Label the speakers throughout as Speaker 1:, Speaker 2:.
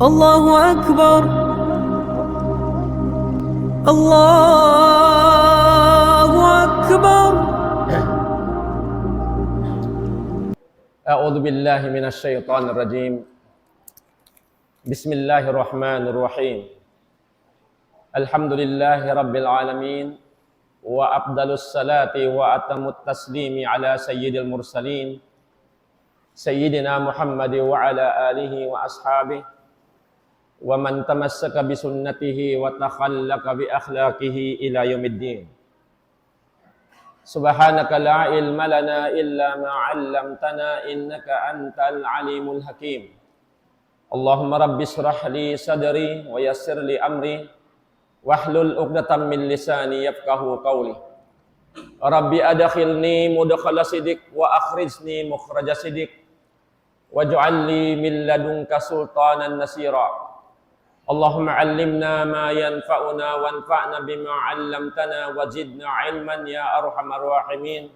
Speaker 1: الله أكبر الله أكبر.
Speaker 2: أعوذ بالله من الشيطان الرجيم. بسم الله الرحمن الرحيم. الحمد لله رب العالمين، وأفضل الصلاة وأتم التسليم على سيد المرسلين سيدنا محمد وعلى آله وأصحابه ومن تمسك بسنته وتخلق بأخلاقه إلى يوم الدين. سبحانك لا علم لنا إلا ما علمتنا إنك أنت العليم الحكيم. اللهم رب اشرح لي صدري ويسر لي أمري واحلل عقدة من لساني يفقهوا قولي. ربي أدخلني مدخل صدق وأخرجني مخرج صدق واجعل لي من لدنك سلطانا نصيرا. اللهم علمنا ما ينفعنا وانفعنا بما علمتنا وزدنا علما يا أرحم الراحمين.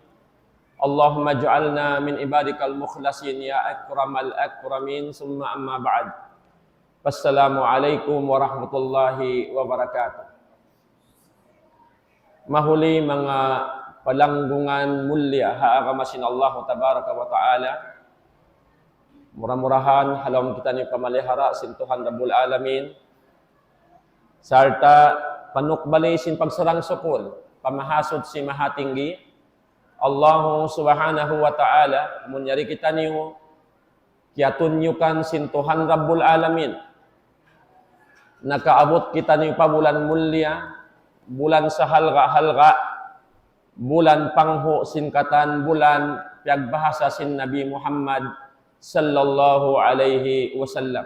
Speaker 2: اللهم اجعلنا من عبادك المخلصين يا أكرم الأكرمين. ثم أما بعد. Assalamualaikum warahmatullahi wabarakatuh. Mahuli mga palanggungan mulia haagamasin Allah tabaraka wa ta'ala. Murah-murahan halom kita ni pamalihara sin Tuhan Rabbul Alamin. Sarta panukbali sin pagsarang sukul, pamahasod si mahatinggi. Allah subhanahu wa ta'ala munyari kita niyo kiatunyukan sin Tuhan Rabbul Alamin. Nakaabot kita ni pabulan mulia, bulan sahalga-halga, bulan pangho singkatan, bulan piagbahasa sin Nabi Muhammad sallallahu alaihi wasallam.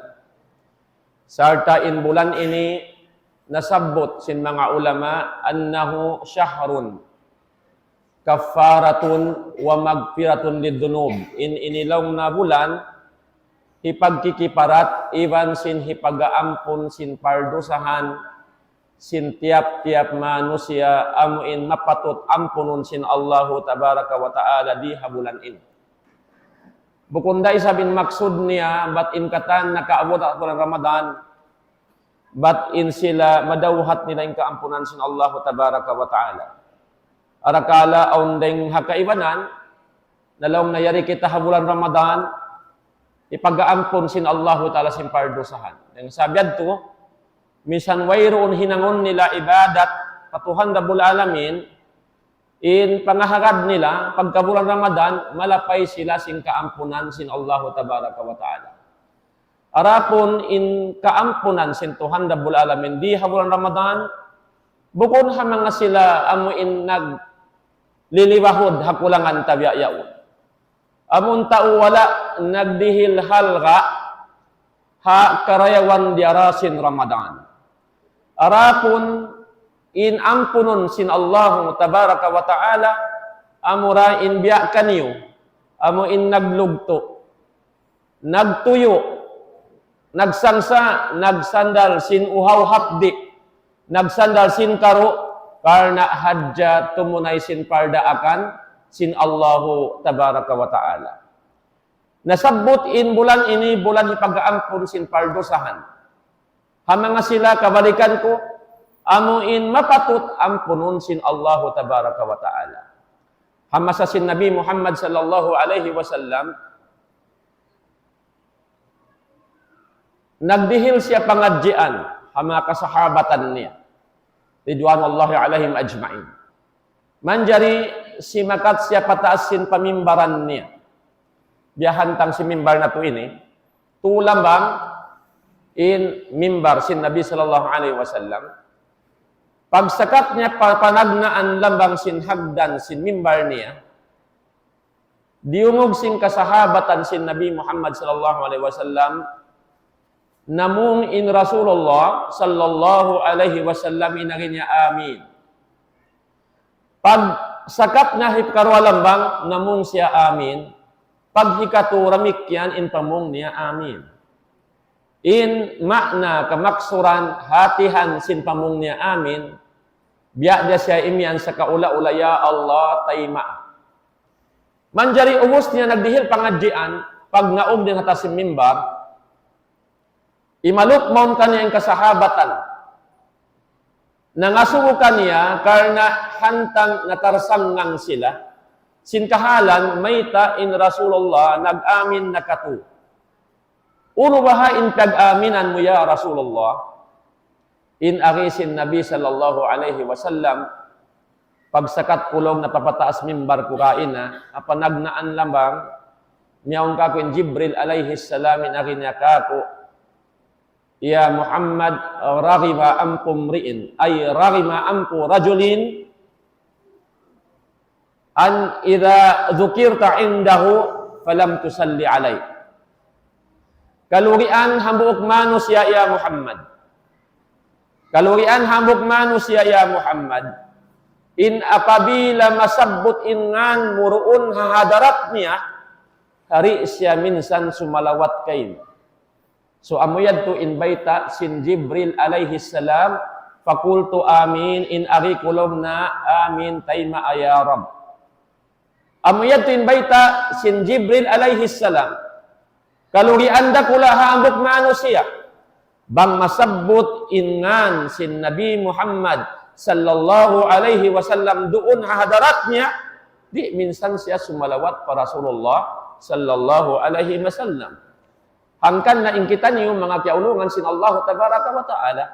Speaker 2: Sarta in bulan ini nasabot sin mga ulama annahu syahrun kafaratun wa magfiratun lidunub. Inilaw na bulan hipagkikiparat, iban sin hipagaampun sin pardusahan, sin tiap-tiap manusia amuin mapatut ampunun sin Allahu tabaraka wa ta'ala di habulan ini. Bukunda isabin maksud niya, bat in katan nakaabot at bulan Ramadan, bat in sila madawhat nila yung kaampunan sin Allahu tabaraka wa ta'ala. Arakala aundeng hakaibanan, nalawang nayari kita habulan Ramadan, ipag-aampon sin Allahu ta'ala sin pardusahan. Yang sabiad to, minsan wayroon hinangon nila ibadat patuhan Rabbul Alamin, in pangaharad nila, pagkabulan Ramadan, malapay sila sin kaampunan sin Allahu tabaraka wa ta'ala. Arapon in kaampunan sin Tuhan Rabbul Alamin, di habulan Ramadan, bukod ha mga sila amuin nagliliwahod hakulangan tabiayaon. Amun tao wala nagdihil halga ha karayawan diarasin Ramadan. Arapun in ampunun sin Allah tabaraka wa ta'ala amura in biya kaniyo amu in naglugto nagtuyo nagsangsa nagsandal sin uhaw hapdi nagsandal sin karo karna hadja tumunay sin parda akan sin Allahu tabaraka wa ta'ala. Nasabot in bulan ini, bulan ipag-aampun sin pardosahan. Hamanga sila kabalikan ko, amuin mapatut ampunun sin Allahu tabaraka wa ta'ala. Hamasa sin Nabi Muhammad sallallahu alaihi wasallam, nagdihil siya pangadjian, hama kasahabatan niya. Ridwanullahi alaihim ajma'in. Manjari si makat siya pataasin pamimbaran niya. Biyahantang si mimbar na to ini, tulambang in mimbar sin Nabi sallallahu alaihi wasallam. Pagsakat niya panagnaan lambang sin hagdan sin mimbar niya, diumog sin kasahabatan sin Nabi Muhammad sallallahu alaihi wasallam, namung in Rasulullah sallallahu alaihi wasallam inagin niya amin. Pag sakat na hipkarwalambang, namung siya amin. Pag hikaturamik yan, in pamung niya amin. In makna kamaksuran, hatihan sin pamung niya amin, biya dia siya imian sa kaula-ula, ya Allah, tayma. Manjari ubos niya nagdihil pangadjian, pag naog din hata si mimbar, Imalukmon kaniya ang kasahabatan. Nangasukan niya karena hantang natarsangang sila. Sinkahalan, mayta in Rasulullah nag-amin na katu. Uno baha in pag-aminan mo ya Rasulullah. In arisin Nabi sallallahu alaihi wasallam. Pagsakat kulong napapataas mimbar kurain na, apanagnaan lamang, miyaon kako in Jibril alaihi salam in arinya kako, ya Muhammad raghima amkum ri'in, ay raghima amku rajulin, an idha dhukirta indahu, falam tusalli alay. Kalurian hambuk manusia ya Muhammad. Kalurian hambuk manusia ya Muhammad. In apabila masabbut ingan muruun hahadarat niya, hari siya minsan sumalawat kain. So amuyad to inbaita sin Jibril alaihi salam, fakultu amin in ari kulong na amin tayma ya Rab. Amuyad to inbaita sin Jibril alaihi salam, kalurian da kula hambuk manusia, bang masabbut ingan sin Nabi Muhammad sallallahu alaihi wasallam doon hahadaratnya, di minsan siya sumalawat pa Rasulullah sallallahu alaihi wasallam. Hangkan na ingkitan niyo mga kiaulungan sin Allah tabaraka wa ta'ala,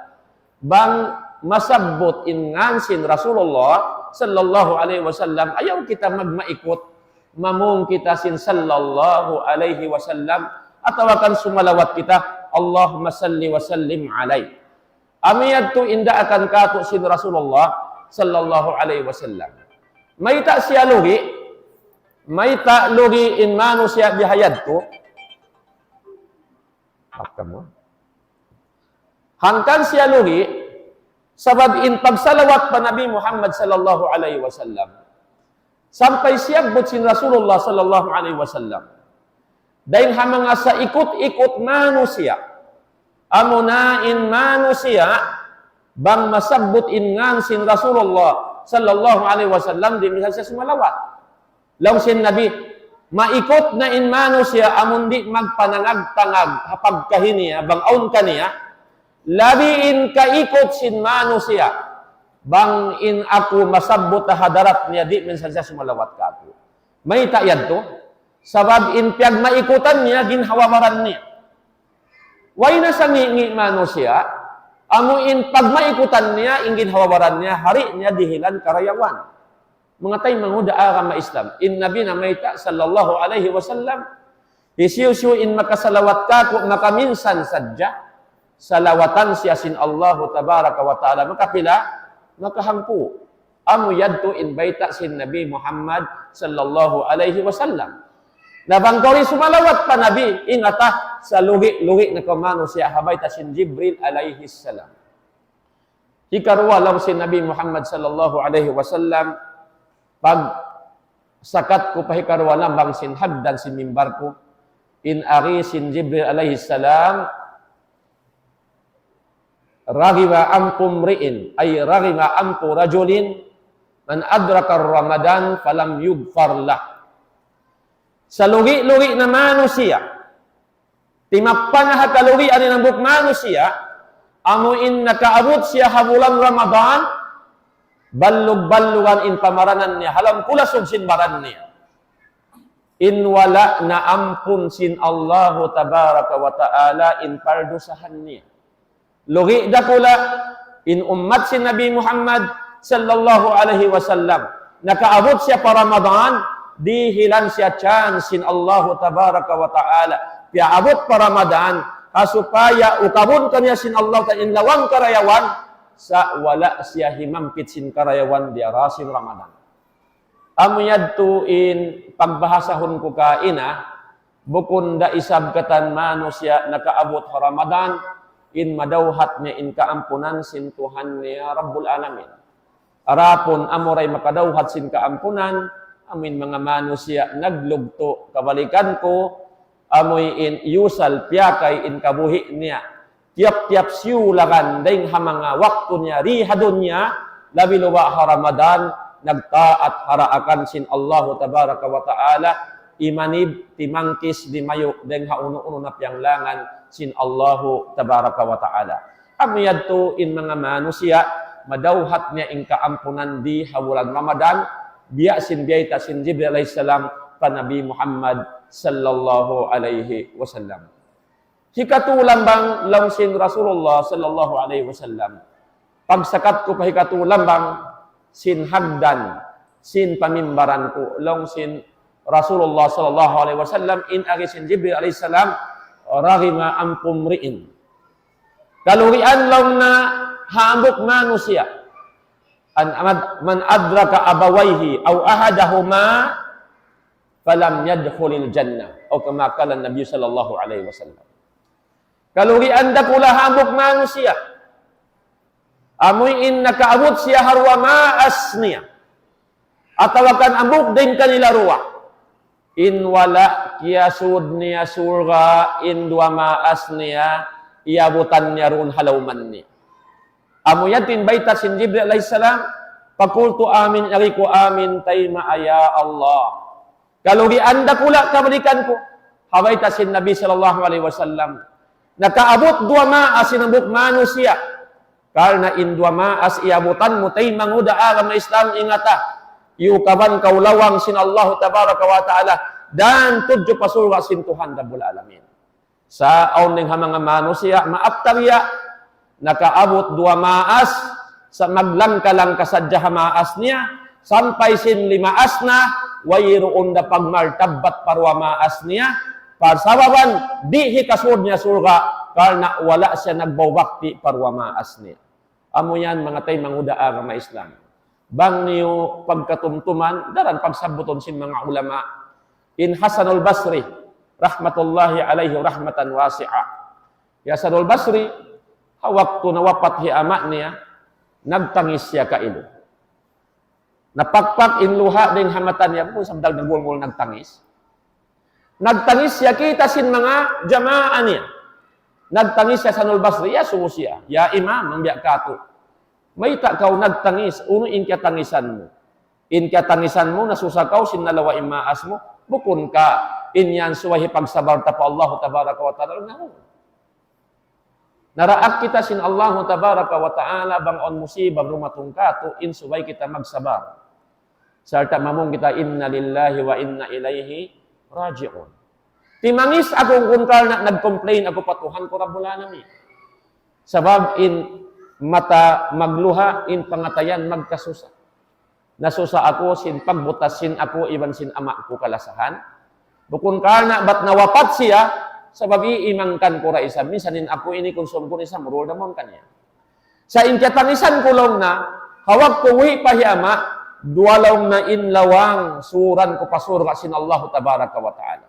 Speaker 2: bang masabbot ingan sin Rasulullah sallallahu alaihi wasallam, ayaw kita magmaikot, mamung kita sin sallallahu alaihi wasallam, atawakan sumalawat kita, Allahumma salli wa sallim alaihi. Amiyad tu inda akan kato sin Rasulullah sallallahu alaihi wasallam. Mayta siya lugi, mayta lugi in manu siya bihayad tu. Kamu. Hangkan siya lugi, sabab in pagsalawat pa Nabi Muhammad sallallahu alaihi wasallam. Sampai siya but sin Rasulullah sallallahu alaihi wasallam. Dahil hamanga sa ikut-ikut manusia. Amunain manusia bang masabbut ingan sin Rasulullah sallallahu alaihi wasallam di misal siya sumalawat. Law sin Nabi maikot na in manusia amun di magpanangag-tangag hapag kahiniya bang aun kaniya labi in kaikot sin manusia bang in ako masabbut hadarat niya di misal siya sumalawat ka ako. May tayad to sabab in piyag maikutan niya ginhawawaran niya. Way na sa ngi manusia, amuin pag maikutan niya, ingin hawawaran niya, hari niya dihilan karayawan. Mga tayo manguda agama Islam. In Nabi na mayta, sallallahu alaihi wasallam, isiyo in makasalawat ka, kung makaminsan sadya, salawatan siya sin Allahu tabaraka wa ta'ala, makapila, makahangpu. Amu yadto in bayta sin Nabi Muhammad, sallallahu alaihi wasallam. Nabangkori sumalawat pa Nabi, ingata sa lugi-lugi na kumano siya habay ta sin Jibril alaihi salam. Ikarwa lang si Nabi Muhammad sallallahu alaihi wasallam, pag sakat ko pahikarwa lang bang sin hagdan sin mimbar ko, in ari sin Jibril alaihi salam, ragiba amkum ri'in, ay ragiba amku rajulin, man adraka Ramadan falam yugfar lah. Sa lugi-lugi na manusia, timappan na hakalugi ani ng buk manusia, amuin nakaabot siya habulan Ramadan, ballug-ballugan in pamaranan niya, halam kulasog sinbaran niya. In wala na ampun sin Allahu tabaraka wa ta'ala in pardusahan niya. Lugi da kula in ummat sin Nabi Muhammad sallallahu alaihi wasallam, nakaabot siya pa Ramadan, dihilan siya chansin Allahu tabaraka wa ta'ala. Piaabot pa Ramadan, kasupaya ukabon kanya sin Allah ta inlawang karayawan, sa wala siya himampit sin karayawan di arasin Ramadan. Amuyad tu in pagbahasahon ko kaina, bukun da isab katan mano siya nakaabot ha Ramadan, in madawhat niya in kaampunan sin Tuhan niya Rabbul Alamin. Arapon amoray makadawhat sin kaampunan, amin mga manusia naglugto kabalikan ko, amoy in yusal piyakay in kabuhi niya, tiap-tiap siyulakan dahing hamanga waktu niya, rihadon niya, labi luwa ha Ramadan, nagtaat haraakan sin Allahu tabaraka wa ta'ala, imanib, timangkis, di mayok, deng hauno-uno na pianglangan sin Allahu tabaraka wa ta'ala. Amiyad to in mga manusia, madawhat niya in kaampunan di hawulan Ramadan, biya sin biyayta sin Jibril alayhi salam, pa Nabi Muhammad sallallahu alaihi wasallam. Hikatulang bang lang sin Rasulullah sallallahu alaihi wasallam. Pagsakat ko pa hikatulang bang sin hagdan, sin pamimbaran ko, lang sin Rasulullah sallallahu alaihi wasallam in agi sin Jibril alaihi salam rahima ampum riin. Kalurian lang na hambok manusia. Man adraka abawaihi aw ahadahuma falam yadkhulil jannah. O kama kala Nabi sallallahu alaihi wasallam. Kalurian da kula hambok manusia. Amoy in nakaabot siya harwa maas niya. Atawakan ambok din kanila ruwa. In wala kiyasud niya surga in dua maas niya iabutan niya roon halawman niya. Amoyan tinbayta sin Jibril alayhi salam, pakultu amin yariku amin tayma ya Allah. Kalugi anda kula kabalikan ko, habayta sin Nabi sallallahu alaihi wasallam. Nakaabot dua maas sinambuk manusia. Karena in dua maas iabutan mo tay manguda agama Islam ingata. Yukaban kaulawang sin Allah tabaraka wa ta'ala dan tudyo pasurga sin Tuhan Rabbul Alamin. Sa auning mga manusia maaptarya nakaabot dua maas sa maglangkalang kasadya maas niya sampai sin limaas na wayroon da pagmartabat parwa maas niya parsababan di hikasud niya surga karena wala siya nagbawakti parwa maas niya. Amo yan mga tay manguda agama Islam. Bang niyo pagkatumtuman daran pagsabuton sin mga ulama in Hasanul Basri rahmatullahi alaihi rahmatan wasi'a. Ya Hasanul Basri waktu nawapat hi ama niya nagtangis siya ka ilo. Napakpak in luha ding hamatan niya kung samdal nagulmul nagtangis. Nagtangis siya kita sin mga jamaa niya. Nagtangis siya Hasanul Basri ya sumusya. Ya imam ang biya kato. May ta kau nagtangis uno in kya tangisan mo. In kya tangisan mo nasusakaw sin nalawa imaas mo bukun ka inyan suwahi pagsabar ta pa Allah tabaraka wa ta'ala nahu. Naraak kita sin Allah tabaraka wa ta'ala bang on musibah rumatong kato in suway kita magsabar. Sarta mamong kita inna lillahi wa inna ilaihi raji'un. Timangis akong kuntal na nag-complain ako patuhan ko Rabbul Alamin. Sabab in mata magluha in pangatayan magkasusa. Nasusa ako sin pagbutas sin ako iban sin ama ko kalasahan. Bukun karna bat nawapat siya sabab iimangkan ko ra isa minsanin ako ini konsum ko isa murul damon kanya. Sa inkyatanisan ko lang na hawag ko wi pahiyama duwalaw na inlawang suran ko pasurga sin Allah tabaraka wa ta'ala.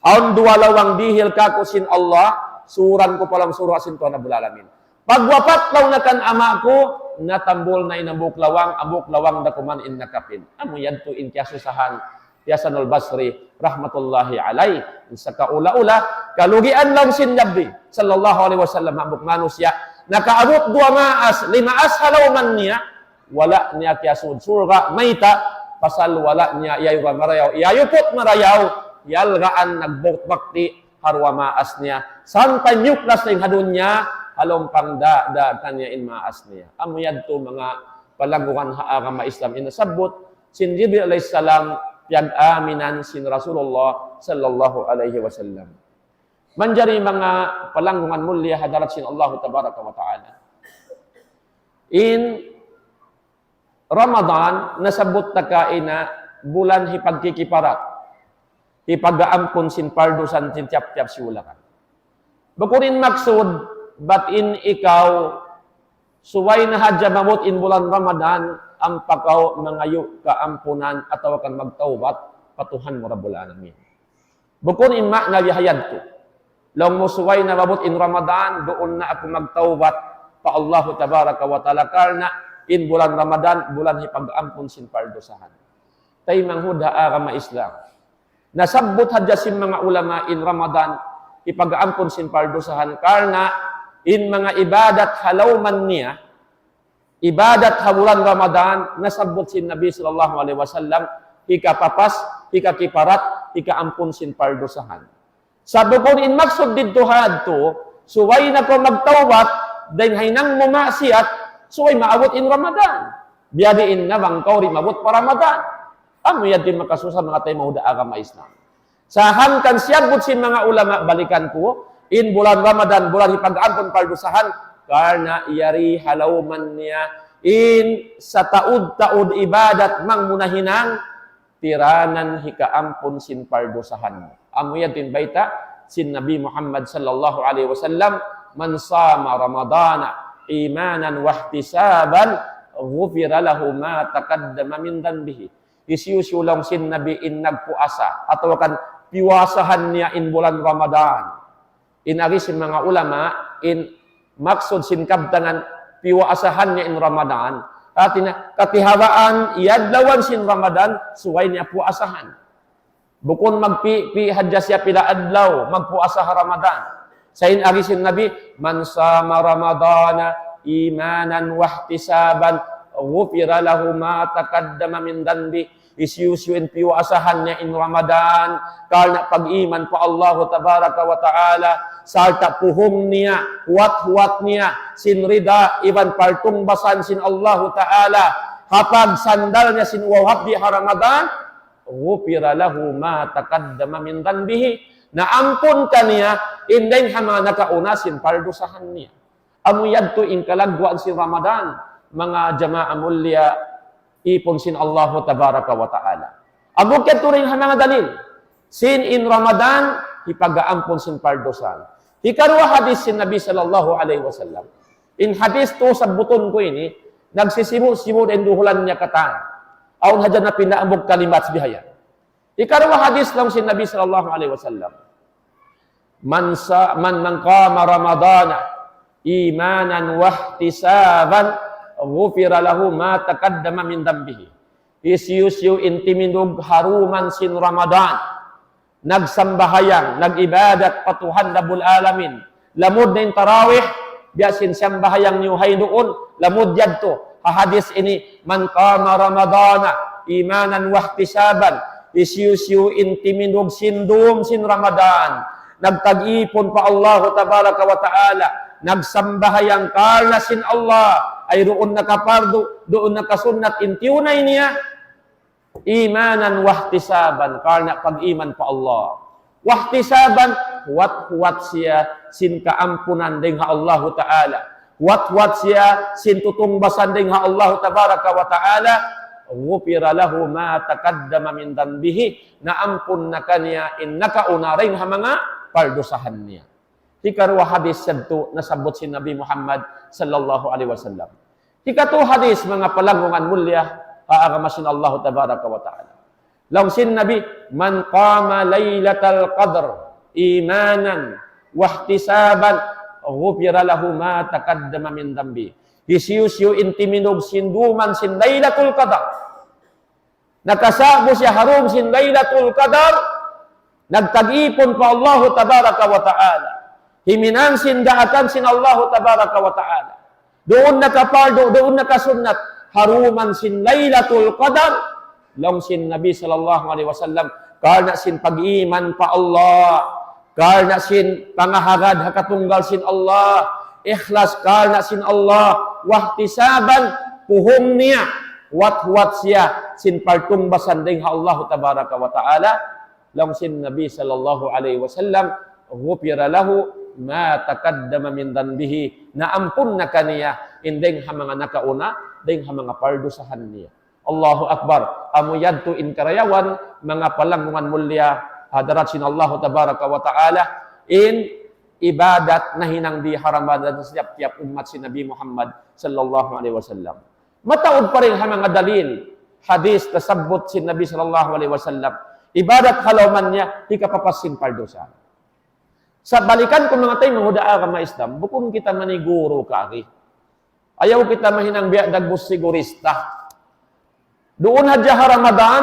Speaker 2: Aun duwalawang dihil ka ko sin Allah suran ko palang surga sin Tuhan Rabbul Alamin. Pagwapat law na kan ama ko natambol na inabuk lawang dakuman in nakapin. Amo yadto in kyasusahan Hasanul Basri rahmatullahi alai sa kaula-ula kalugian lang sin Nabi sallallahu alaihi wasallam ambok manusia nakaabot dua maas limaas halawman niya wala niya kyasud surga maita pasal wala niya iyayuran marayaw iyayupot marayaw yalgaan nagbok bakti harwa maas niya sampai nyuklas ning hadun niya halong pangda kanya in maas niya amo yadto mga palagukan agama Islam inasabot sin Jibril alayhi salam aminan sin Rasulullah sallallahu alaihi wasallam. Manjari mga palanggungan mulia hadarat sin Allah tabaraka wa ta'ala. In Ramadan nasabot takaina bulan hipagkikiparat. Hipagaampon sin pardusan sin tiap-tiap siulakan. Bakunin maksud bat in ikaw suway na hadya mamut in bulan Ramadan ang pakaw nangayo kaampunan atau akan magtaubat patuhan mo Rabbul Alamin. Bukun in makna yahayad ko. Long musuway na mabot in Ramadan, doon na ako magtaubat pa Allah tabaraka wa ta'ala karna in bulan Ramadan, bulan hipag-ampun sin pardosahan. Tay manghudha agama Islam. Nasabot hadya sin mga ulama in Ramadan, hipag-ampun sin pardosahan karna in mga ibadat halawman niya, ibadat habulan Ramadan nasabot sin Nabi sallallahu alaihi wasallam hikapapas ika kiparat, ika ampun sin pardosahan. Sabi ko, in maksud dito hadto, suway na ko magtawat, dahil hainang mumasiat, suway maabot in Ramadan. Biyadiin na bang kauri mabot pa Ramadan. Amo yan din makasusa mga tayo mahuda agama Islam. Sahan kan siyabot sin mga ulama, balikan ko, in bulan Ramadan, bulan hipag-ampon pardosahan, karena iyari halawman niya, in sa taud-taud ibadat mang munahinang, tiranan hikaampon sin pardosahan. Amo yan din baita, sin Nabi Muhammad sallallahu alaihi wasallam, man sama Ramadana imanan wahtisaban, ghufira lahu ma taqaddama min dhanbihi. Isyusulong sin Nabi in nagpuasa atau kan piwasahan niya in bulan Ramadan. Inari sin mga ulama in maksud sin kabtangan piwasahan niya in Ramadan. Atina katihawaan iadlawan sin Ramadan suway niya puasahan. Bukon magpi hadya siya pila adlaw magpuasa ha Ramadan. Sa inari sin Nabi man sama Ramadana imanan wahtisaban ghufira lahu ma taqaddama min dhanbi. Isyusyuin piwasahan niya in Ramadan karena pag-iman pa Allah tabaraka wa ta'ala sarta puhum niya huwat niya sinrida iban partungbasan sin Allah ta'ala hapag sandal niya sin wahab di Ramadan ghufira lahu ma taqaddama min dhanbihi na ampun kaniya indeng hama nakauna sin pardosahan niya. Amu yadto in kalagwaan sin Ramadan mga jama'a mulya ipon sin Allah tabaraka wa ta'ala. Amo keto rin mga dalil. Sin in Ramadan, ipag-aampon sin pardosan. Ikarwa hadis sin Nabi sallallahu alaihi wasallam. In hadis to sa buton ko ini, nagsisimu-simu din duhulan niya kata. Aun hadyan na pinaambog kalimat bihayan. Ikarwa hadis lang sin Nabi sallallahu alaihi wasallam. Man qama Ramadana imanan wahtisaban ghufira lahu ma taqaddama min dhanbihi. Isyusyu intimindog haruman sin Ramadan. Nagsambahayang, nagibadat patuhan Rabbul Alamin. Lamod na yung tarawih, biyasin sambahayang niuhay doon, lamod yadto. Hadis ini, man qama Ramadana, imanan wahtisaban, isyusyu intimindog sindum sin Ramadan. Nagtag-ipon pa Allah tabaraka wa ta'ala. Nagsambahayang karna sin Allah ay roon nakapardo, doon nakasunnat intiunay niya imanan wahtisaban karna pag-iman pa Allah. Wahtisaban huwat siya sin kaampunan ding ha Allah Ta'ala. Huwat siya sin tutungbasan ding ha Allah tabaraka wa ta'ala. Ghufira lahu ma taqaddama min dhanbihi na ampun na kaniya in nakauna rin ha mga pardosahan niya. Hikarwa hadis sadto nasabot si Nabi Muhammad sallallahu alaihi wasallam. Hikatu hadis mga palangungan mulya aagamasin Allah tabaraka wa ta'ala. Langsin Nabi man qama lailatal qadr imanan wahtisaban ghufira lahu ma taqaddama min dhanbi. Isyusyu intiminog sinduman sin lailatul qadr. Nakasabo siya harum sin lailatul qadr. Nagtag-ipon pa Allah tabaraka wa ta'ala. Himinan sin daatan sin Allah tabaraka wa ta'ala. Doon nakapardo, doon nakasunnat. Haruman sin Laylatul Qadar. Long sin Nabi sallallahu alaihi wasallam. Karena sin pag-iman pa Allah. Karena sin pangahagad hakatunggal sin Allah. Ikhlas karena sin Allah. Wahtisaban puhong niya. Wat siya sin partungbasan ding ha Allah tabaraka wa ta'ala. Long sin Nabi sallallahu alaihi wasallam. Ghufira lahu ma taqaddama min dhanbihi na ampun na kaniya indeng ha mga nakauna ding ha mga pardosahan niya. Allahu Akbar. Amo yadto in karayawan mga palangungan mulya hadarat sin Allah tabaraka wa taala in ibadat na hinang di haramadan sa tiap umat si Nabi Muhammad sallallahu alaihi wasallam. Mataod pa rin ha mga dalil hadis tasabbot si Nabi sallallahu alaihi wasallam. Ibadat halawman niya di kapapasin pardosa. Sa balikan ko mga tayo, mga agama Islam, bukong kita maniguro kari. Ayaw kita mahinang biyak dagbos sigurista. Doon hadya ha Ramadan,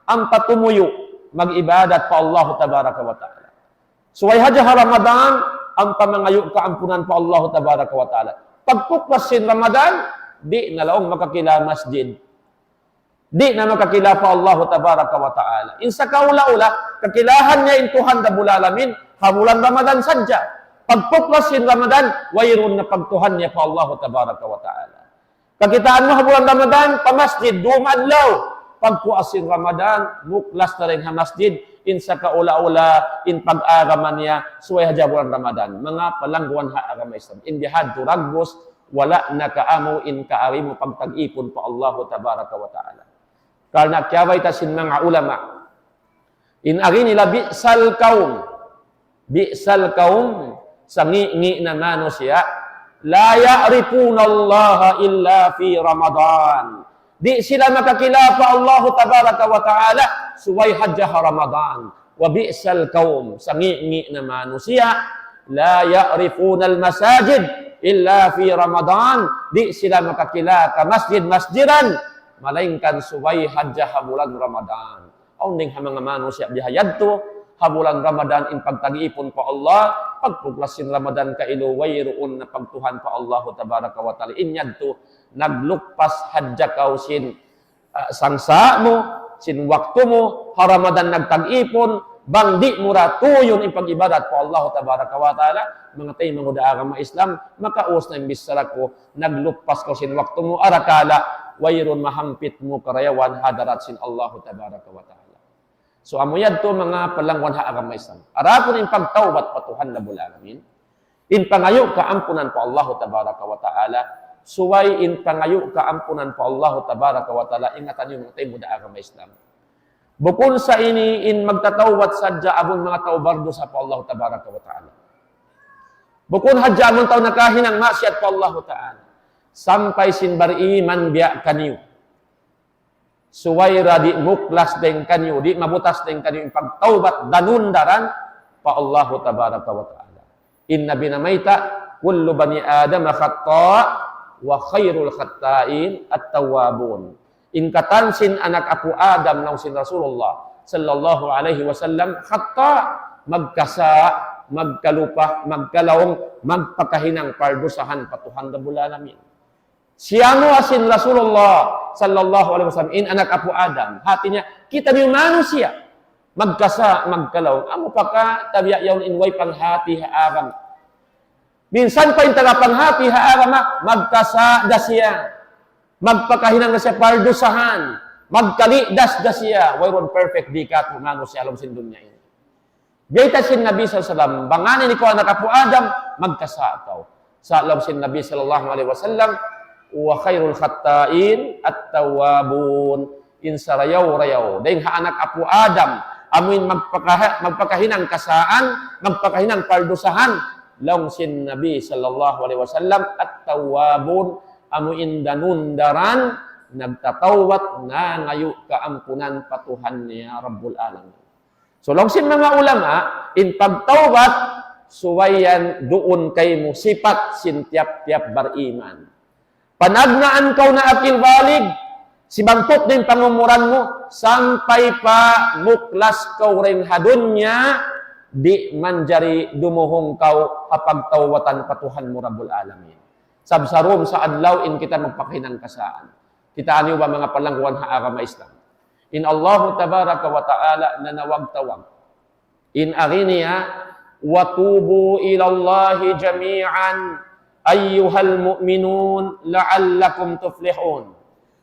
Speaker 2: ang patumuyo, mag-ibadat pa Allah tabaraka wa ta'ala. So ay hadya ha Ramadan, ang pamangayo kaampunan pa Allah tabaraka wa ta'ala. Pagpukpas sin Ramadan, di nalaong makakila masjid. Di na makakila pa Allah tabaraka wa ta'ala. Insa kaula-ula, kakilahan niya in Tuhan Rabbul Alamin, habulan Ramadan sadya. Pagpuklasin Ramadan, wayrun na pagtuhan niya pa Allah tabaraka wa ta'ala. Kakitaan mo habulan Ramadan, pamasjid, dumadlaw. Pagkuasin Ramadan, muklas na rin ha masjid, insa kaula-ula, in pag-araman niya, suway hajabulan Ramadan. Mga palangguan ha agama Islam. Indihad to ragbos, wala na kaamo in kaari mo pagtag-ipon pa Allah tabaraka wa ta'ala. Karena kyaway tasin mga ulama. In ari nila bi'sal kaum sangi na manusia la ya'rifuna Allah illa fi Ramadan. Di sila makakila pa Allah tabaraka wa ta'ala suway hajjah Ramadan. Wa bi'sal kaum sangi na manusia la ya'rifuna al-masajid illa fi Ramadan. Di sila makakila ka masjidan malainkan suway hajjah habulan Ramadan. Aunding ha mga manusia bihayad to, habulan Ramadan in pagtag-ipon pa Allah, pagpuklasin Ramadan ka iluwayroon na pagtuhan pa Allah tabaraka wa ta'ala. Inyad to, naglukpas hajjah kaw sin sangsa mo, sin waktu mo, ha Ramadan nagtag-ipon, bang di mura tuyon in pag-ibadat pa Allah tabaraka wa ta'ala, mga tayo mga agama Islam, makaus na imbis ko, naglukpas ko sin waktu mo, arakala, wayrun mahampit mo karayawan hadarat sin Allah tabaraka wa ta'ala. So amuyad to mga palangwan ha agama Islam. Arapon in pagtawbat patuhan Rabbul Alamin. In pangayo kaampunan pa Allah tabaraka wa ta'ala. Suway in pangayo kaampunan pa Allah tabaraka wa ta'ala. Ingatan yung mga tayo muda agama Islam. Bukod sa ini in magtatawbat sadya abon mga tawbardo sa pa Allah tabaraka wa ta'ala. Bukod hadya amon taw nakahinang masyat pa Allah ta'ala. Sampai sin bariman biya kanyo. Suwayra di muklas den kanyo, di mabutas den kanyo yung pagtawbat danundaran pa Allah tabaraka wa ta'ala. Inna binamaita kullu bani Adam khata' wa khairul khata'in at-tawwabun. Ingkatan sin anak apu Adam nang sin Rasulullah sallallahu alaihi wasallam khata' magkasa, magkalupa, magkalawong, magpakahinang pardusahan patuhan Rabbul Alamin. Siyamo asin Rasulullah sallallahu alaihi wasallam in anak apu Adam. Hatinya kita ni manusia magkasa magkalaw. Amo pa ka tabiya yawn inway panghati haagam. Minsan pa in taga panghati haagam magkasa da siya. Magpakahinang na siya pardusahan. Magkalidas da siya. Wayron perfect di ka to manusia alam sin dunya ini. Gayta sin Nabi sallallahu alaihi wasallam banganin ni ko anak apu Adam magkasa ataw. Sa alam sin Nabi sallallahu alaihi wasallam wa khairul khata'in at-tawwabun. Insarayaw-rayaw. Dahil ha anak apu Adam, amuin magpakahinang kasaan, magpakahinang pardusahan, lang sin Nabi sallallahu alaihi wasallam at-tawwabun, amuin danundaran, nagtatawat na ngayo kaampunan patuhan niya Rabbul Alamin. So lang sin mga ulama, in pagtawat, suwayan doon kay mo sipat sin tiap-tiap bariman. Panagnaan kau na akil balig, si bangtot din pangumuran mo, sampai pa muklas kau rin hadunnya, di manjari dumuhong kau kapagtawatan patuhan mo Rabbul Alamin. Sabsarum sa adlaw in kita magpakinang kasaan. Kita ano ba mga palangguan ha agama Islam? In Allahu tabaraka wa ta'ala nanawag-tawag. In ariniya, watubu ilallahi jami'an, ayyuhal mu'minun la'allakum tuflihun.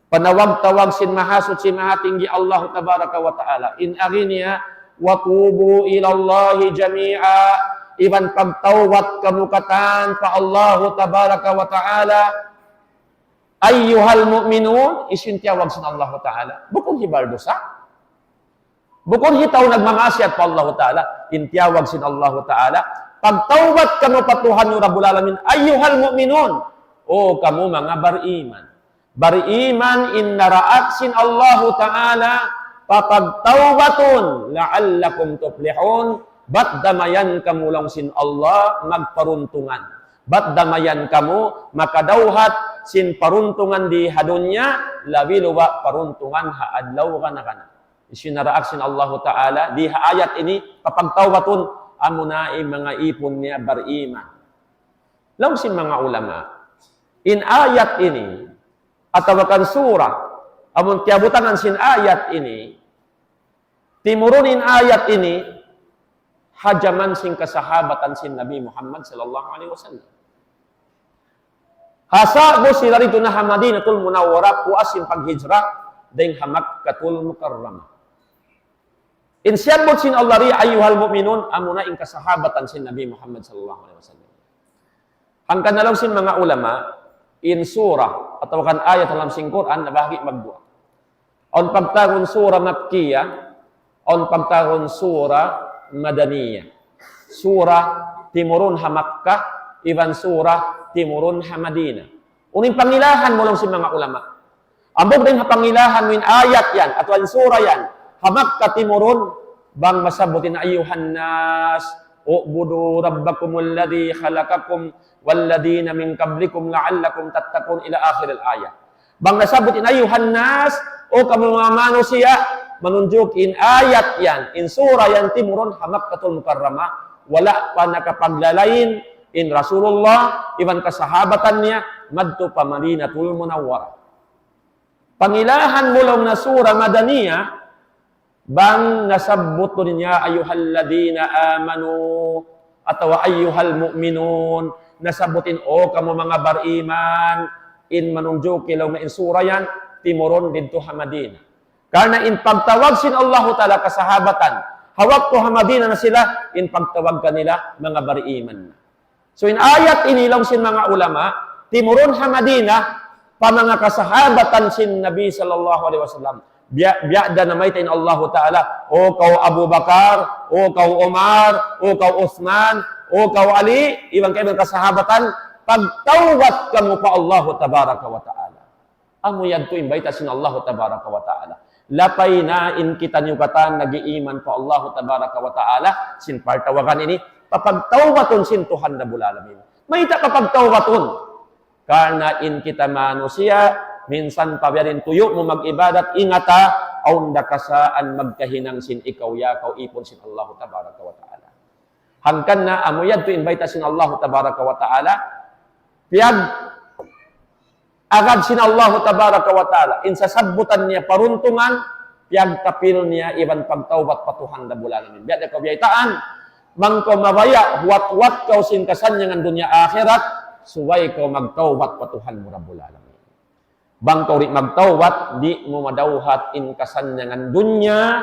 Speaker 2: Panawag-tawag sin mahasot si mahatinggi Allah tabaraka wa ta'ala. In aginiya, wa tubu ilallahi jami'a. Iban pagtawat kamukatan pa Allah tabaraka wa ta'ala. Ayyuhal mu'minun, isintiyawag sin Allah ta'ala. Bukong hibardosa. Bukong hitaw nagmamasyat pa Allah ta'ala. Intiyawag sin Allah ta'ala. Pagtawbat kamu patuhan ni Rabbul Alamin, ayyuhal mu'minun. O kamu mga bariman. Bariman in naraaksin Allah Ta'ala, papagtawbatun, la'allakum tuflihun, bat damayan kamu lang sin Allah, magparuntungan. Bat damayan kamu, makadawhat, sin paruntungan di hadunya, labiluwa paruntungan haadlaw ka na kana. Isinaraaksin Allah Ta'ala, di ayat ini, papagtawbatun, amunai mga ipon niya bariman. Langsin mga ulama, in ayat ini, atawakan surah, Amun kiabutan sin ayat ini, timurunin ayat ini, hajaman sin kasahabatan sin Nabi Muhammad sallallahu alaihi wasallam. Hasabu silarituna Madinatul Munawwarah ku asin paghijrah deng Makkatul Mukarramah. Insyaallah sin Allah ri ayyuhal mu'minun amuna ing kasahabatan sin Nabi Muhammad sallallahu alaihi wasallam. Hangkan dalam sin mga ulama in surah atau kan ayat dalam sin Quran nabahagi magdua. On pagtahun surah Makkiyah, on pagtahun surah Madaniyah. Surah timurun ha Makkah, iban surah timurun ha Madinah. Uning pangilahan mo lang si mga ulama. Ambog din ha pangilahan min ayat yan, atau an surah yan. Ha Makkah timurun, bang masabutin ayuhan nas, u'budu rabbakumul ladhi khalakakum, walladina min qablikum la'allakum tattakun ila akhir al-ayat. Bang nasabutin ayuhan nas, o kamu mga manusia, menunjukin ayat yan, in surah yan timurun ha Makkatul Mukarramah, wala pa nakapaglalain in Rasulullah, iban kasahabatannya, madto pa Madinatul Munawwarah. Pangilahan mulong na surah Madaniyah, bang nasabut niya ayuhalladina amanu, atau ayyuhal mu'minun, nasabutin o kamu mga bariman, in manunjuk ilaw na in surah yan, timurun dito ha Madinah. Karena in pagtawag sin Allah Ta'ala kasahabatan, hawak ko ha Madinah na sila, in pagtawag kanila mga bariman. So in ayat inilaw sin mga ulama, timurun ha Madinah, pa mga kasahabatan sin Nabi sallallahu alaihi wasallam. Biada na may tayo Allah Ta'ala, o kau Abu Bakar, o kau Umar, o kau Uthman, o kau Ali, ibang kayo mga kasahabatan, pagtawad kamu pa Allah Tabaraka wa Ta'ala. Amo yan to imbita sin Allah Tabaraka wa Ta'ala. Lapay na in kita niyo katan nag-iiman pa Allah Tabaraka wa Ta'ala, sin partawagan ini, papagtawaton sin Tuhan na bulalamin. May ta papagtawaton. Karena in kita manusia, minsan pabiyarin tuyo mo mag-ibadat, ingata, aun dakasaan magkahinang sin ikaw ya, kau ipon sin Allah Tabaraka wa Ta'ala. Hangkan na amo yan to imbita sin Allah Tabaraka wa Ta'ala, piyag agad sin Allah Tabaraka wa Ta'ala, insasabutan niya paruntungan, piyag kapil niya, iban pagtawbat patuhan na bulalamin. Biya na kabiyataan, mangko mabaya, huwat-huwat kau sin kasanyangan dunya akhirat, suway kau magtawbat patuhan mo na bulalamin. Bang kau rin magtawbat, di mo madawhat in kasanyangan dunya,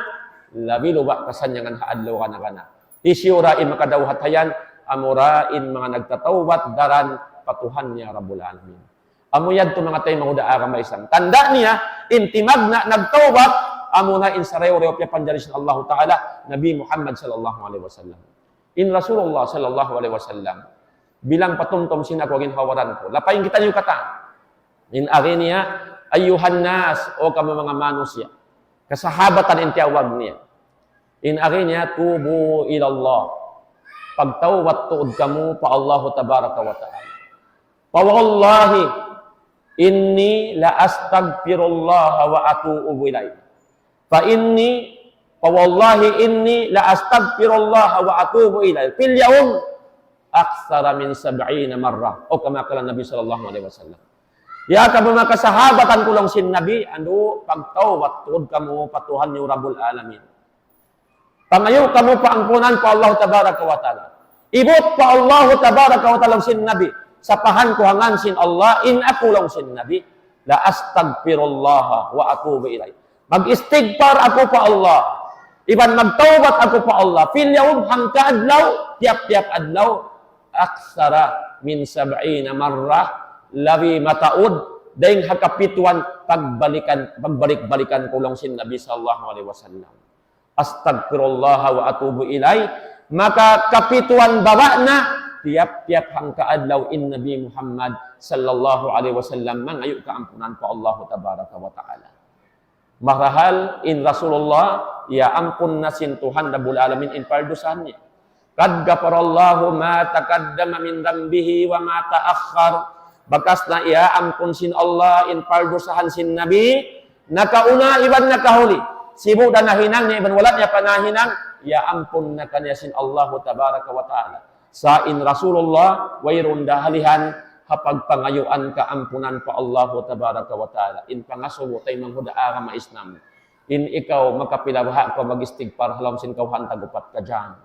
Speaker 2: labi luba kasanyangan haadlaw ka na ka na. Isyura in makadawhat hayan, amurain mga nagtatawbat, daran patuhan niya Rabbul Alamin. Amuyad to mga tayo mga daara may isang. Tanda niya, intimag na nagtawbat, amuna in sarew-rew pya panjarisin Allah Ta'ala, Nabi Muhammad sallallahu alaihi wasallam. In Rasulullah sallallahu alaihi wasallam, bilang patumtom sinakawagin hawaran ko. Lapayin kita niyo kata. In ari niya, ayuhan nas, o kami mga manusia. Kasahabatan in tiyawag niya. In ari niya, tubu ilallah. Pagtawbat tuod kamu pa Allah Tabaraka wa Ta'ala. Pawallahi, inni la astagfirullah wa atubu ilaih. Fa inni, pawallahi inni la astagfirullah wa atubu ilaih. Fil yaum, aksara min 70 marrah. O kama kala Nabi sallallahu alaihi wasallam. Ya kamu mga kasahabatan kulong sin Nabi, ando pagtawbat tuod kamu patuhan niyo Rabbul Alamin. Pangayo kamu paangpunan pa Allah Tabaraka wa Ta'ala. Ibot pa Allah Tabaraka wa Ta'ala sin Nabi. Sapahan ko hangan sin Allah, in ako lang sin Nabi, la astagfirullah wa atubu ilaih. Mag-istighfar ako pa Allah. Iban magtawbat ako pa Allah. Fil yawm hangka adlaw, tiap-tiap adlaw, aksara min 70 marrah, labi mataud, dahing hakapituan pagbalik-balikan kulong sin Nabi sallallahu alaihi wasallam. Astagfirullah wa atubu ilaih. Maka kapituan bawa na, tiap-tiap hangka adlaw in Nabi Muhammad sallallahu alaihi wasallam mangayo kaampunan pa Allah Tabaraka wa Ta'ala. Marahal in Rasulullah, ya ampun na sin Tuhan Rabbul Alamin in pardusan niya. Kad gafarallahu ma taqaddama min dambihi wa ma ta'akhkhar. Bakas na iya ampun sin Allah in pardusahan sin Nabi, nakauna iban nakahuli. Sibu dan nahinang niya iban wala niya panahinang, ya ampun na kanya sin Allah Tabaraka wa Ta'ala. Sa in Rasulullah wayrun dahalihan hapag pangayuan ka ampunan pa Allahu tabaraka wa ta'ala. In pangasubo tay manghudaa ka maisnam. In ikaw makapilabha ko mag-istighfar halom sin kauhan tagupat ka dyan.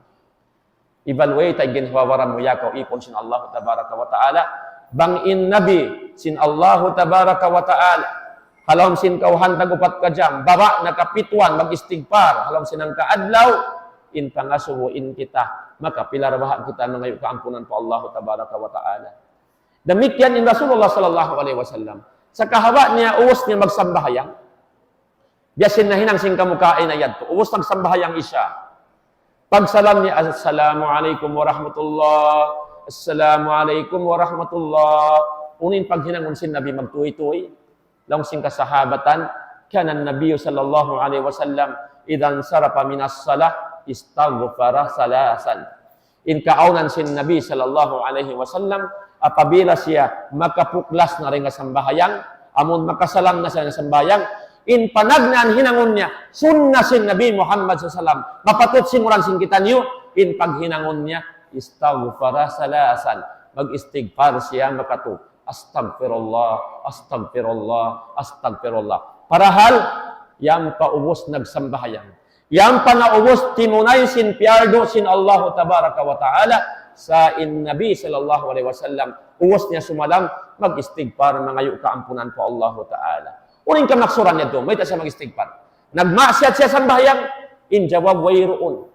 Speaker 2: Evaluate ay ginhawaran mo yakaw ipon sin Allahu tabaraka wa ta'ala. Bangin nabi sin Allahu tabaraka wa ta'ala. Halom sin kauhan tagupat ka dyan. Baba nakapituan mag-istighfar halom sin ang kaadlaw. In pangasubuin kita, maka pilarbaha kita mengayu keampunan pa Allah tabaraka wa ta'ala. Demikian in Rasulullah sallallahu alaihi wasallam. Sa kahawa niya, uwas niya magsambahayang. Biasin na hinang sing kamukain ayat ko. Uwas nagsambahayang isya. Pagsalam niya, Assalamualaikum warahmatullah. Assalamualaikum warahmatullah. Unin paghinangon sin Nabi magtuwi-tuwi. Lang sing kasahabatan, kanan Nabi sallallahu alaihi wasallam, idan sarafa minas salah, istaghfara salasan. In kaunan sin Nabi sallallahu alaihi wasallam apabila siya makapuklas na rin nga sambahayang, amon makasalam na siya nga sambayang, in panagnan hinangon niya, sunna sin Nabi Muhammad sallallahu alaihi wasallam, mapatut simuran sin kita niyo, in paghinangon niya, istaghfara salasan, mag-istighfar siya makatu, astagfirullah, astagfirullah, astagfirullah. Parahal, yang paubos nagsambahayang. Yang panaubos timunay sin piardo sin Allah tabaraka wa ta'ala sa in Nabi sallallahu alaihi wasallam. Uwas niya sumalang mag-istighfar mangayo kaampunan po Allah ta'ala. Uning ka maksuran niya doon, may ta siya mag-istighfar. Nagmasyat siya sambahayang, in jawab wayroon.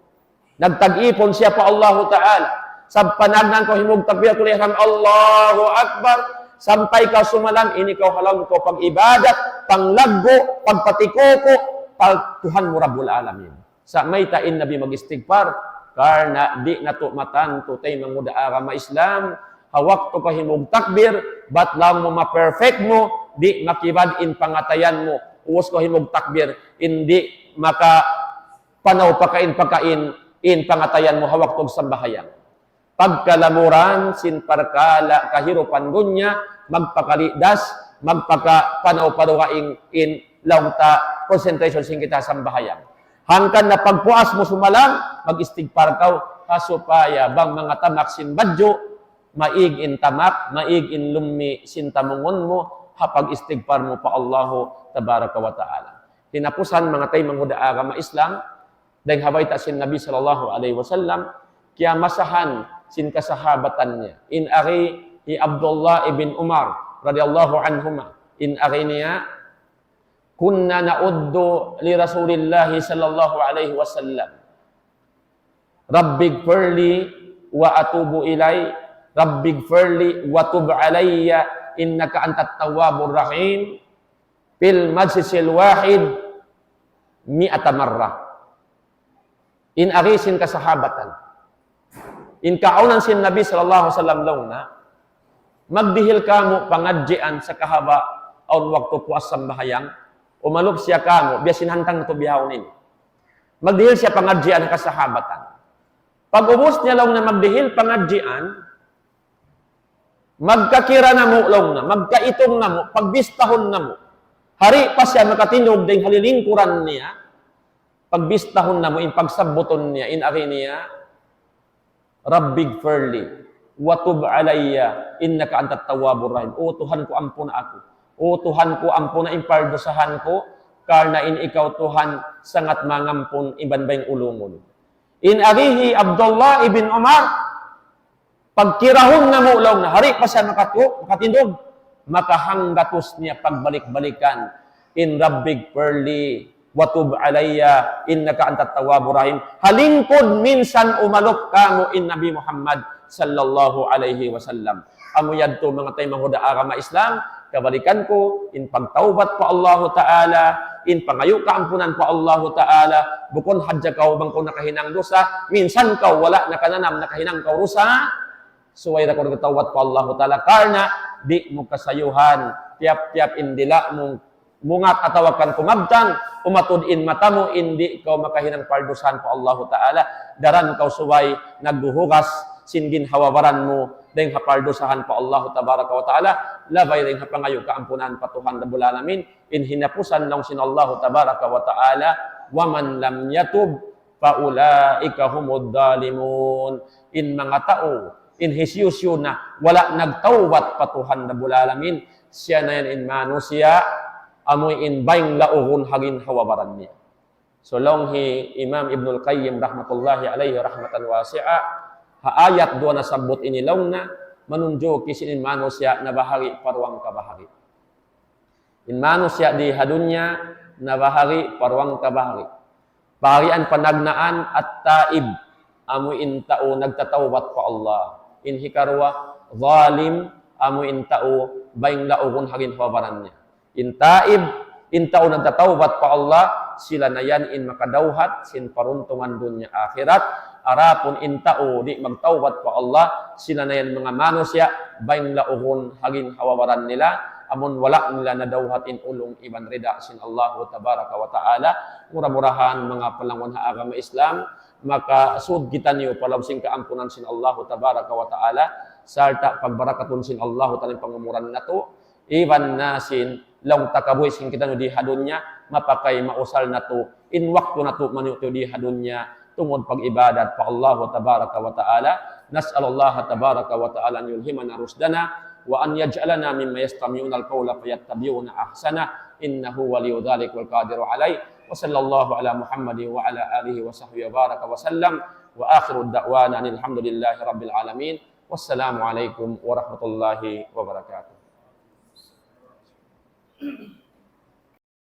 Speaker 2: Nagtag-ipon siya pa Allah ta'ala. Sa panagnan ko himog takbiratul ihram, Allahu Akbar. Sampay ka sumalang, ini kau halang ko pag-ibadat, panglaggo, pagpatikoko, pag Tuhan mo Rabbul Alamin. Sa may tain Nabi mag-istighfar, karna di natumatan tutay mangudaa ka ma-Islam, hawak to kahimog takbir, bat lang mo ma-perfect mo, di makibad in pangatayan mo, uwas kahimog takbir, hindi maka panaw pakain, in pangatayan mo, hawak tog sambahayang. Pagkalamuran, sin parkala, kahirupan gunya, magpakalidas, magpakapanaw paruwaing in launta concentration sing kita sambahayang. Hangkan na pagpuas mo sumalang, mag-istighfar kaw, kasupaya bang mga tamak sin badyo, maig in tamak, maig in lummi sin tamungon mo, hapag istighfar mo pa Allahu tabaraka wa ta'ala. Tinapusan mga tay manghudaa ka ma-Islam, dahil habay ta sin Nabi sallallahu alaihi wasallam, kaya masahan sin kasahabatan niya. In ari i Abdullah ibn Umar, radiyallahu anhuma, in ari niya, kunna na'uddu li Rasulillahi sallallahu alaihi wasallam. Rabbighfirli wa atubu ilai, Rabbighfirli wa tub alayya, innaka antat tawwabur rahim, fil majlisil wahid mi'ata marrah. In arisin kasahabatan. In kaunan sin Nabi sallallahu alaihi wasallam launa, magdihil kamo pangadjian sa kahaba aw waktu puas sambahayang, umalop siya kamo, biya sinhantang na ito bihawin. Magdihil siya pangadjian ng kasahabatan. Pag ubos niya lang na magdihil pangadjian, magkakira na mo lang na, magkaitong na mo, pagbistahon na mo. Hari pa siya makatinog dahil halilingkuran niya, pagbistahon na mo, in pagsabuton niya, in ari niya, Rabbighfirli, wa tub alayya, innaka antat tawwabur rahim. O Tuhan ko, ampuna ako. O Tuhan ko, ampuna impardosahan ko, karna in ikaw Tuhan, sangat mangampun ibanbayang ulungon. In arihi Abdullah ibn Umar, pagkirahon na mo ulaw na, hari pa siya makatindog, makahanggatos niya pagbalik-balikan, in Rabbighfirli, wa tub alayya, innaka antat tawwabur rahim. Halingkod minsan umalok kamo in Nabi Muhammad sallallahu alaihi wasallam. Amuyad to mga tay manghudaa ka ma-Islam, kabalikan ko, in pagtaubat pa Allah Ta'ala, in pangayo kaampunan pa Allah Ta'ala, bukon hadja ka bang ko nakahinang dosa, minsan ka wala nakananam, nakahinang ka rusa, suway na ko nagtawat pa Allah Ta'ala, karna di mo kasayuhan, tiap-tiap indila mong mungat atawakan kumabtan, umatud in mata mo, hindi ikaw makahinang pardusan pa Allah Ta'ala, daran kau suway, nagbuhugas, singin hawawaran mo, dahil hapardusahan pa Allah Tabaraka wa Ta'ala, labay rin hapangayo kaampunan patuhan na bulanamin, in hinapusan lang sin Allah Tabaraka wa Ta'ala, waman lam yatub, paulaika humud dalimun. In mga tao, inhisyusyo na wala nagtawbat patuhan Rabbul Alamin, siya na yan in manusia, amoy in baing lauhon hagin hawabaran niya. So long Imam Ibnul Qayyim rahmatullahi alaihi rahmatan wasi'a, haayat doon na sabot inilaw na, manunjo kisin in manusia na bahari parwang kabahari. In manusia di hadunya na bahari parwang kabahari. Baharian panagnaan at taib, amoy in tao nagtatawbat pa Allah. In hikarwa, zalim, amoy in tao, baing lauhon hagin hawabaran niya. In taib, in tao nagtatawbat pa Allah, sila na yan in makadawhat, sin paruntungan dunya akhirat. Arapon in tao, di magtawbat pa Allah, sila na yan mga manusya, baing lauhon hagin hawabaran nila, amon wala nila nadawhatin ulong iban rida sin Allahu tabaraka wa ta'ala. Murah-murahan mga palangon ha agama Islam, makasud kita niyo palawsing kaampunan sin Allahu tabaraka wa ta'ala, sarta pagbarakatun sin Allahu ta'ala pangumuran na to, iban nasin, long takabuhi sin kita no di hadunya, mapakay mausal na to, in waktu na to manuto di hadunya, tungod pag-ibadat pa Allahu tabaraka wa ta'ala. Nas'alallah tabaraka wa ta'ala an yulhimana rusdana, wa an yaj'alana mimma yastami'una al-qawla fayattabi'una ahsana, innahu waliyyu dzalik wal qadiru alaihi. Wa sallallahu ala Muhammadin wa ala alihi wa sahbihi wa baraka wa sallam, wa akhiru da'wana alhamdulillahi rabbil alamin. Wassalamu alaikum warahmatullahi wabarakatuh.